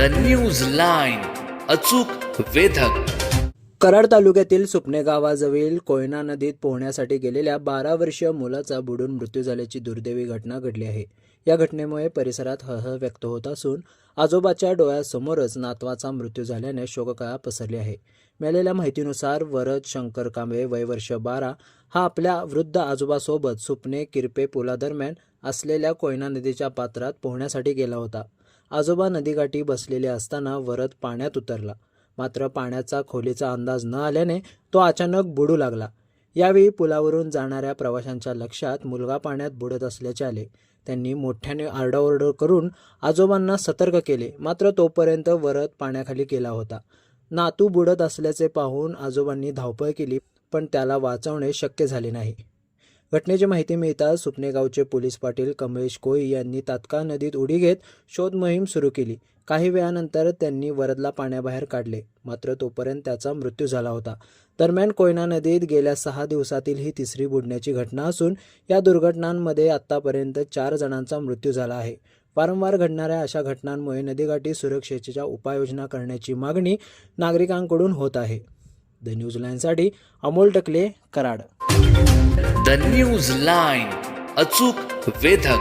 News line, अचूक वेधक. कराड तालुक्यातील सुपणे गावाजवळील कोयना नदीत पोहण्यासाठी गेलेल्या 12 वर्षीय मुलाचा बुडून मृत्यू झाल्याची दुर्दैवी घटना घडली आहे. या घटनेमुळे परिसरात हळहळ व्यक्त होत असून आजोबाच्या डोळ्यासमोरच नातवाचा मृत्यू झाल्याने शोककळा पसरली आहे. मिळालेल्या माहितीनुसार वरद शंकर कांबळे वय वर्ष 12 हा आपल्या वृद्ध आजोबासोबत सुपणे किरपे पुलादरम्यान असलेल्या कोयना नदीच्या पात्रात पोहण्यासाठी गेला होता. आजोबा नदीकाठी बसलेले असताना वरद पाण्यात उतरला. मात्र पाण्याचा खोलीचा अंदाज न आल्याने तो अचानक बुडू लागला. यावेळी पुलावरून जाणाऱ्या प्रवाशांच्या लक्षात मुलगा पाण्यात बुडत असल्याचे आले. त्यांनी मोठ्याने आरडाओरड करून आजोबांना सतर्क केले, मात्र तोपर्यंत वरद पाण्याखाली गेला होता. नातू बुडत असल्याचे पाहून आजोबांनी धावपळ केली, पण त्याला वाचवणे शक्य झाले नाही. घटनेची माहिती मिळताच सुपणे गावचे पोलीस पाटील कमलेश कोळी यांनी तात्काळ नदीत उडी घेत शोध मोहीम सुरू केली. काही वेळानंतर त्यांनी वरदला पाण्याबाहेर काढले, मात्र तोपर्यंत त्याचा मृत्यू झाला होता. दरम्यान कोयना नदीत गेल्या 6 दिवसातील ही तिसरी बुडण्याची घटना असून या दुर्घटनांमध्ये आतापर्यंत 4 जणांचा मृत्यू झाला आहे. वारंवार घडणाऱ्या अशा घटनांमुळे नदीकाठी सुरक्षेच्या उपाययोजना करण्याची मागणी नागरिकांकडून होत आहे. द न्यूज लाईनसाठी अमोल टकले, कराड. न्यूज लाईन, अचूक वेधक.